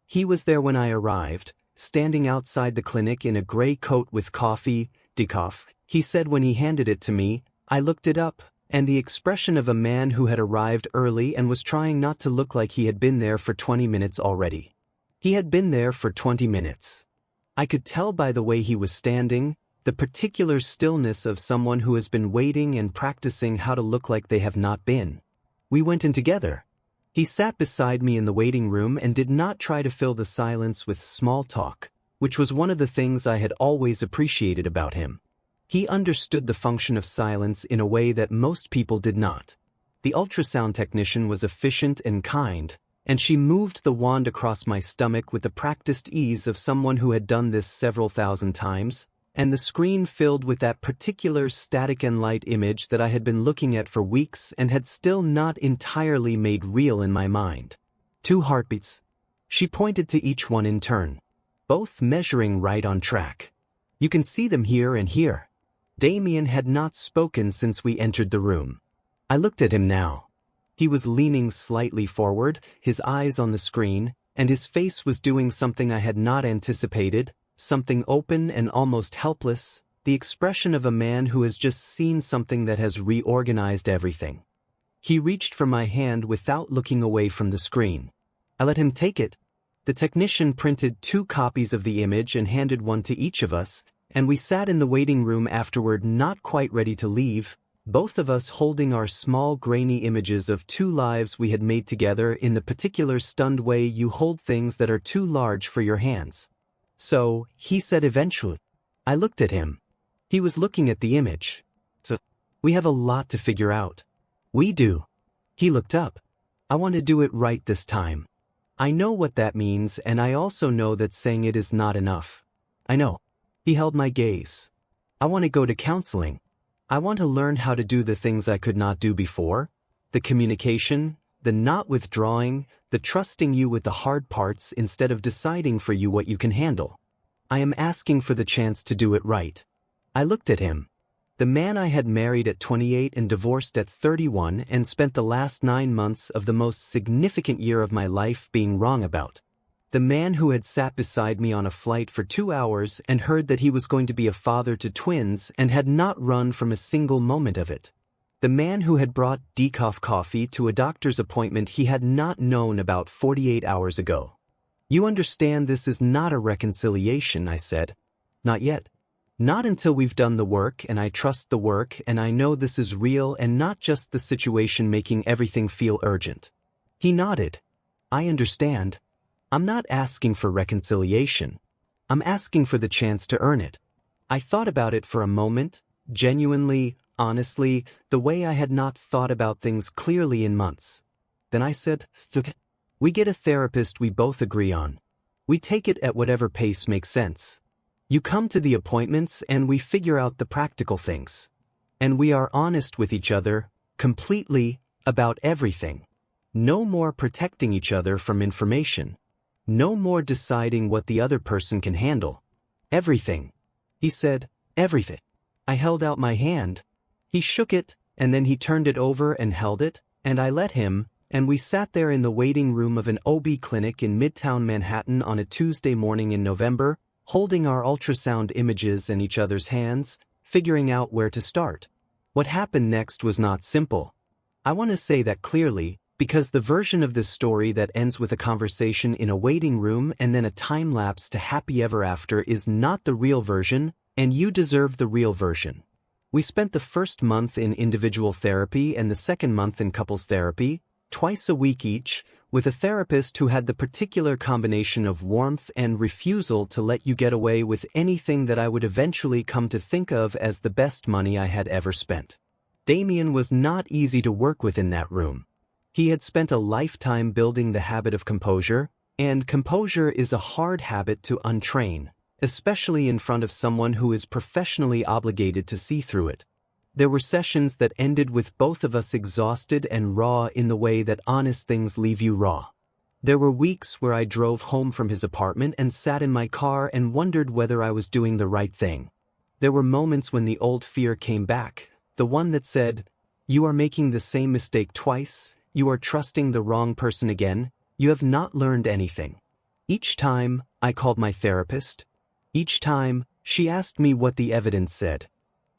He was there when I arrived, standing outside the clinic in a gray coat with coffee, decaf. He said when he handed it to me. I looked it up, and the expression of a man who had arrived early and was trying not to look like he had been there for 20 minutes already. He had been there for 20 minutes. I could tell by the way he was standing, the particular stillness of someone who has been waiting and practicing how to look like they have not been. We went in together. He sat beside me in the waiting room and did not try to fill the silence with small talk, which was one of the things I had always appreciated about him. He understood the function of silence in a way that most people did not. The ultrasound technician was efficient and kind, and she moved the wand across my stomach with the practiced ease of someone who had done this several thousand times, and the screen filled with that particular static and light image that I had been looking at for weeks and had still not entirely made real in my mind. 2 heartbeats. She pointed to each one in turn, both measuring right on track. "You can see them here and here." Damien had not spoken since we entered the room. I looked at him now. He was leaning slightly forward, his eyes on the screen, and his face was doing something I had not anticipated, something open and almost helpless, the expression of a man who has just seen something that has reorganized everything. He reached for my hand without looking away from the screen. I let him take it. The technician printed 2 copies of the image and handed one to each of us, and we sat in the waiting room afterward, not quite ready to leave, both of us holding our small grainy images of 2 lives we had made together in the particular stunned way you hold things that are too large for your hands. "So," he said eventually. I looked at him. He was looking at the image. "So, we have a lot to figure out." "We do." He looked up. "I want to do it right this time. I know what that means, and I also know that saying it is not enough. I know." He held my gaze. "I want to go to counseling. I want to learn how to do the things I could not do before. The communication, the not withdrawing, the trusting you with the hard parts instead of deciding for you what you can handle. I am asking for the chance to do it right." I looked at him. The man I had married at 28 and divorced at 31 and spent the last 9 months of the most significant year of my life being wrong about. The man who had sat beside me on a flight for 2 hours and heard that he was going to be a father to twins and had not run from a single moment of it. The man who had brought decaf coffee to a doctor's appointment he had not known about 48 hours ago. "You understand this is not a reconciliation," I said. "Not yet. Not until we've done the work and I trust the work and I know this is real and not just the situation making everything feel urgent." He nodded. "I understand. I'm not asking for reconciliation. I'm asking for the chance to earn it." I thought about it for a moment, genuinely, honestly, the way I had not thought about things clearly in months. Then I said, "We get a therapist we both agree on. We take it at whatever pace makes sense. You come to the appointments and we figure out the practical things. And we are honest with each other, completely, about everything. No more protecting each other from information. No more deciding what the other person can handle. Everything." He said, "Everything." I held out my hand. He shook it, and then he turned it over and held it, and I let him, and we sat there in the waiting room of an OB clinic in Midtown Manhattan on a Tuesday morning in November, holding our ultrasound images in each other's hands, figuring out where to start. What happened next was not simple. I want to say that clearly, because the version of this story that ends with a conversation in a waiting room and then a time lapse to happy ever after is not the real version, and you deserve the real version. We spent the first month in individual therapy and the second month in couples therapy, twice a week each, with a therapist who had the particular combination of warmth and refusal to let you get away with anything that I would eventually come to think of as the best money I had ever spent. Damien was not easy to work with in that room. He had spent a lifetime building the habit of composure, and composure is a hard habit to untrain, especially in front of someone who is professionally obligated to see through it. There were sessions that ended with both of us exhausted and raw in the way that honest things leave you raw. There were weeks where I drove home from his apartment and sat in my car and wondered whether I was doing the right thing. There were moments when the old fear came back, the one that said, "You are making the same mistake twice, you are trusting the wrong person again, you have not learned anything." Each time, I called my therapist. Each time, she asked me what the evidence said.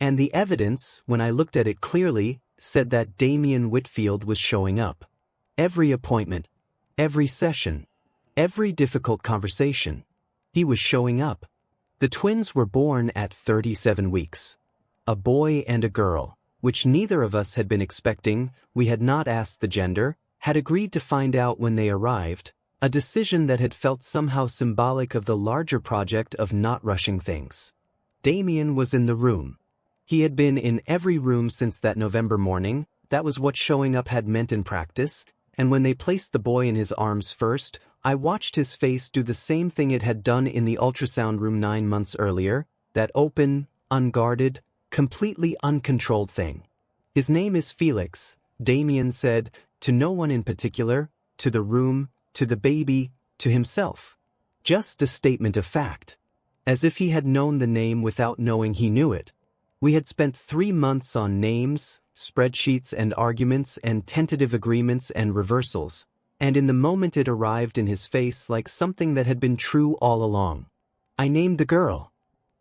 And the evidence, when I looked at it clearly, said that Damien Whitfield was showing up. Every appointment, every session, every difficult conversation, he was showing up. The twins were born at 37 weeks. A boy and a girl, which neither of us had been expecting, we had not asked the gender, had agreed to find out when they arrived, a decision that had felt somehow symbolic of the larger project of not rushing things. Damien was in the room. He had been in every room since that November morning. That was what showing up had meant in practice, and when they placed the boy in his arms first, I watched his face do the same thing it had done in the ultrasound room 9 months earlier, that open, unguarded, completely uncontrolled thing. "His name is Felix," Damien said, to no one in particular, to the room, to the baby, to himself. Just a statement of fact. As if he had known the name without knowing he knew it. We had spent 3 months on names, spreadsheets and arguments and tentative agreements and reversals, and in the moment it arrived in his face like something that had been true all along. I named the girl,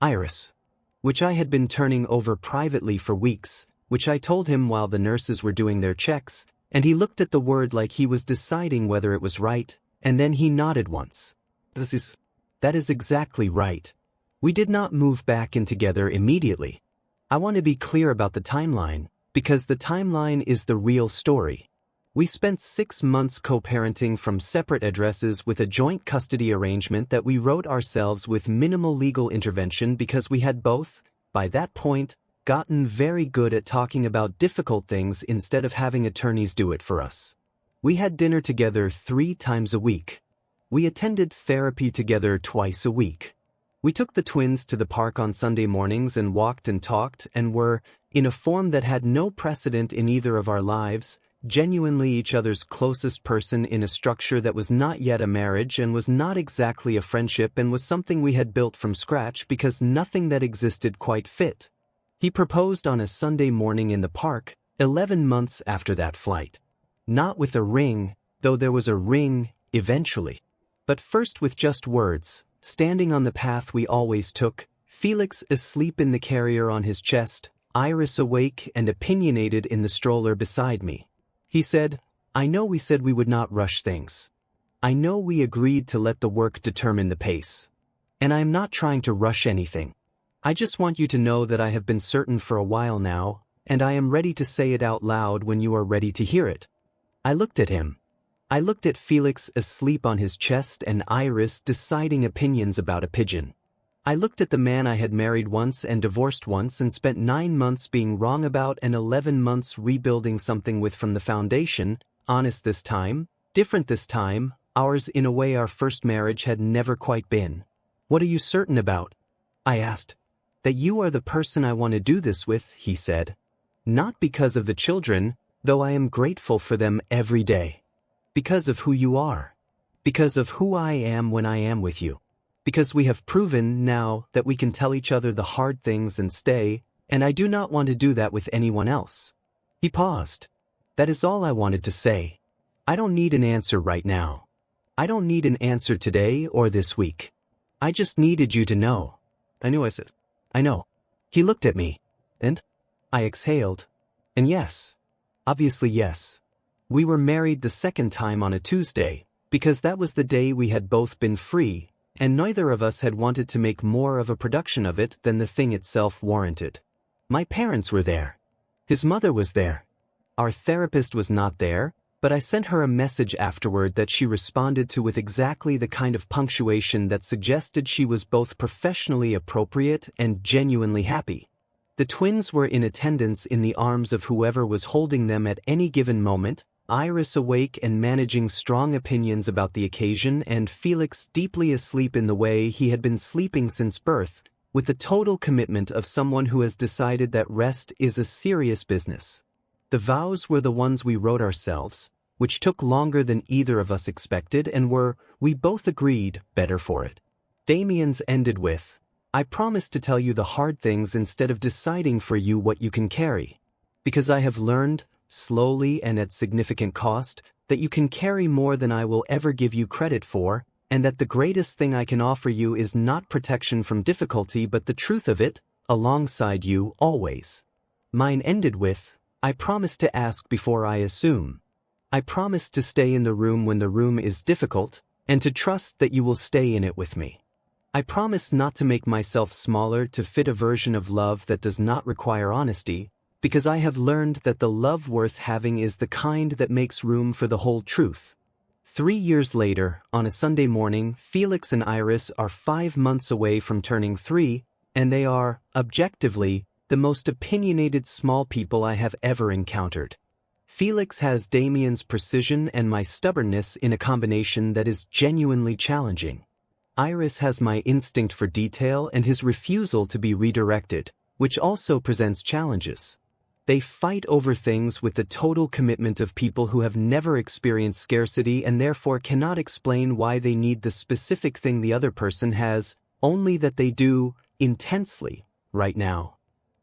Iris, which I had been turning over privately for weeks, which I told him while the nurses were doing their checks, and he looked at the word like he was deciding whether it was right, and then he nodded once. That is exactly right. We did not move back in together immediately. I want to be clear about the timeline, because the timeline is the real story. We spent 6 months co-parenting from separate addresses with a joint custody arrangement that we wrote ourselves with minimal legal intervention because we had both, by that point, gotten very good at talking about difficult things instead of having attorneys do it for us. We had dinner together 3 times a week. We attended therapy together twice a week. We took the twins to the park on Sunday mornings and walked and talked and were, in a form that had no precedent in either of our lives, genuinely each other's closest person in a structure that was not yet a marriage and was not exactly a friendship and was something we had built from scratch because nothing that existed quite fit. He proposed on a Sunday morning in the park, 11 months after that flight. Not with a ring, though there was a ring, eventually. But first with just words, standing on the path we always took, Felix asleep in the carrier on his chest, Iris awake and opinionated in the stroller beside me. He said, "I know we said we would not rush things. I know we agreed to let the work determine the pace. And I am not trying to rush anything. I just want you to know that I have been certain for a while now, and I am ready to say it out loud when you are ready to hear it." I looked at him. I looked at Felix asleep on his chest and Iris deciding opinions about a pigeon. I looked at the man I had married once and divorced once and spent 9 months being wrong about and 11 months rebuilding something with from the foundation, honest this time, different this time, ours in a way our first marriage had never quite been. "What are you certain about?" I asked. "That you are the person I want to do this with," he said. "Not because of the children, though I am grateful for them every day. Because of who you are. Because of who I am when I am with you. Because we have proven now that we can tell each other the hard things and stay, and I do not want to do that with anyone else." He paused. "That is all I wanted to say. I don't need an answer right now. I don't need an answer today or this week. I just needed you to know. I knew, I said. I know. He looked at me. And? I exhaled. And yes. Obviously yes. We were married the second time on a Tuesday, because that was the day we had both been free, and neither of us had wanted to make more of a production of it than the thing itself warranted. My parents were there. His mother was there. Our therapist was not there, but I sent her a message afterward that she responded to with exactly the kind of punctuation that suggested she was both professionally appropriate and genuinely happy. The twins were in attendance in the arms of whoever was holding them at any given moment, Iris awake and managing strong opinions about the occasion, and Felix deeply asleep in the way he had been sleeping since birth, with the total commitment of someone who has decided that rest is a serious business. The vows were the ones we wrote ourselves, which took longer than either of us expected and were, we both agreed, better for it. Damien's ended with, I promise to tell you the hard things instead of deciding for you what you can carry. Because I have learned, slowly and at significant cost, that you can carry more than I will ever give you credit for, and that the greatest thing I can offer you is not protection from difficulty but the truth of it, alongside you always. Mine ended with, I promise to ask before I assume. I promise to stay in the room when the room is difficult, and to trust that you will stay in it with me. I promise not to make myself smaller to fit a version of love that does not require honesty, because I have learned that the love worth having is the kind that makes room for the whole truth. 3 years later, on a Sunday morning, Felix and Iris are 5 months away from turning 3, and they are, objectively, the most opinionated small people I have ever encountered. Felix has Damien's precision and my stubbornness in a combination that is genuinely challenging. Iris has my instinct for detail and his refusal to be redirected, which also presents challenges. They fight over things with the total commitment of people who have never experienced scarcity and therefore cannot explain why they need the specific thing the other person has, only that they do, intensely, right now.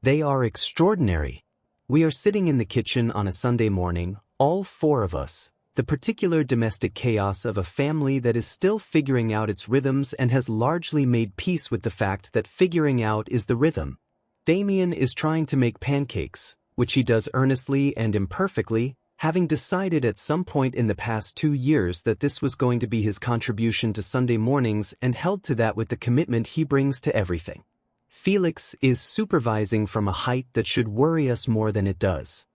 They are extraordinary. We are sitting in the kitchen on a Sunday morning, all 4 of us, the particular domestic chaos of a family that is still figuring out its rhythms and has largely made peace with the fact that figuring out is the rhythm. Damien is trying to make pancakes, which he does earnestly and imperfectly, having decided at some point in the past 2 years that this was going to be his contribution to Sunday mornings and held to that with the commitment he brings to everything. Felix is supervising from a height that should worry us more than it does.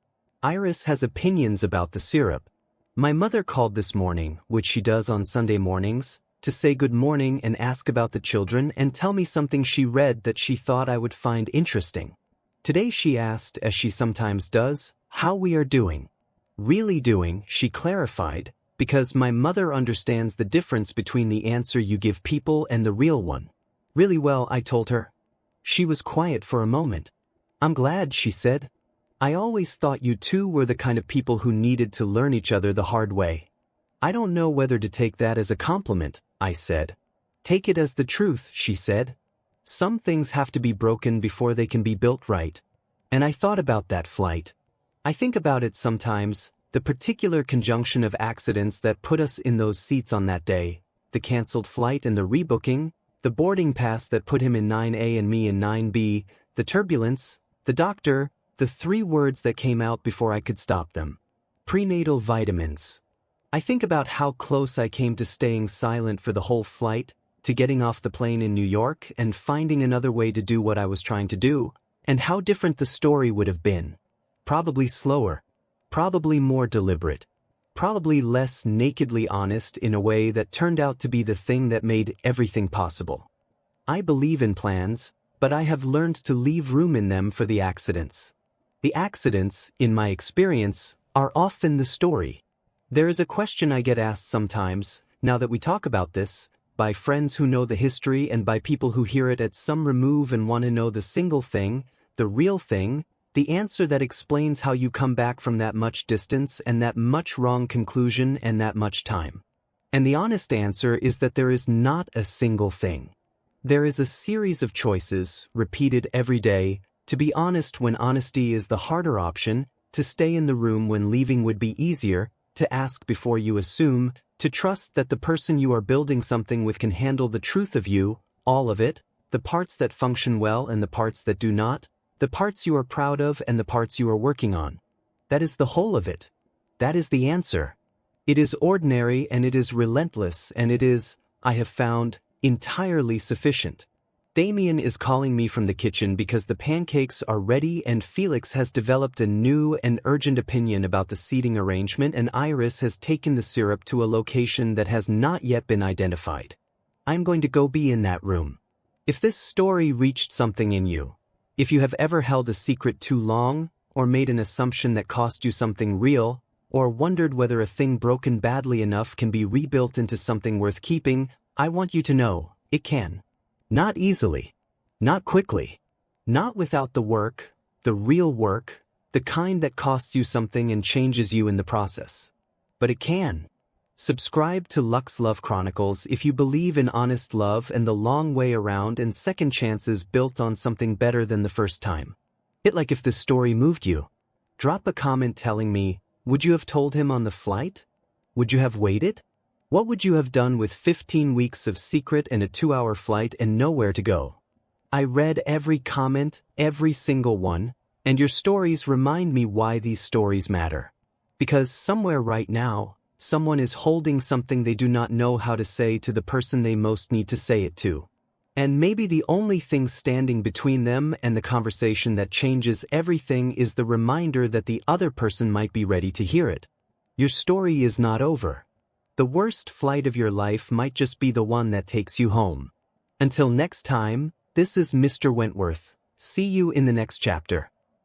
Iris has opinions about the syrup. My mother called this morning, which she does on Sunday mornings, to say good morning and ask about the children and tell me something she read that she thought I would find interesting. Today she asked, as she sometimes does, how we are doing. Really doing, she clarified, because my mother understands the difference between the answer you give people and the real one. Really well, I told her. She was quiet for a moment. I'm glad, she said. I always thought you two were the kind of people who needed to learn each other the hard way. I don't know whether to take that as a compliment, I said. Take it as the truth, she said. Some things have to be broken before they can be built right. And I thought about that flight. I think about it sometimes, the particular conjunction of accidents that put us in those seats on that day, the canceled flight and the rebooking, the boarding pass that put him in 9A and me in 9B, the turbulence, the doctor, the 3 words that came out before I could stop them. Prenatal vitamins. I think about how close I came to staying silent for the whole flight, to getting off the plane in New York and finding another way to do what I was trying to do, and how different the story would have been. Probably slower. Probably more deliberate. Probably less nakedly honest in a way that turned out to be the thing that made everything possible. I believe in plans, but I have learned to leave room in them for the accidents. The accidents, in my experience, are often the story. There is a question I get asked sometimes, now that we talk about this, by friends who know the history and by people who hear it at some remove and want to know the single thing, the real thing, the answer that explains how you come back from that much distance and that much wrong conclusion and that much time. And the honest answer is that there is not a single thing. There is a series of choices, repeated every day, to be honest when honesty is the harder option, to stay in the room when leaving would be easier, to ask before you assume, to trust that the person you are building something with can handle the truth of you, All of it, the parts that function well and the parts that do not, the parts you are proud of and the parts you are working on. That is the whole of it. That is the answer. It is ordinary and it is relentless and it is, I have found, entirely sufficient. Damien is calling me from the kitchen because the pancakes are ready and Felix has developed a new and urgent opinion about the seating arrangement and Iris has taken the syrup to a location that has not yet been identified. I'm going to go be in that room. If this story reached something in you, if you have ever held a secret too long, or made an assumption that cost you something real, or wondered whether a thing broken badly enough can be rebuilt into something worth keeping, I want you to know, it can. Not easily. Not quickly. Not without the work, the real work, the kind that costs you something and changes you in the process. But it can. Subscribe to Lux Love Chronicles if you believe in honest love and the long way around and second chances built on something better than the first time. Hit like if this story moved you. Drop a comment telling me, would you have told him on the flight? Would you have waited? What would you have done with 15 weeks of secret and a 2-hour flight and nowhere to go? I read every comment, every single one, and your stories remind me why these stories matter. Because somewhere right now, someone is holding something they do not know how to say to the person they most need to say it to. And maybe the only thing standing between them and the conversation that changes everything is the reminder that the other person might be ready to hear it. Your story is not over. The worst flight of your life might just be the one that takes you home. Until next time, this is Mr. Wentworth. See you in the next chapter.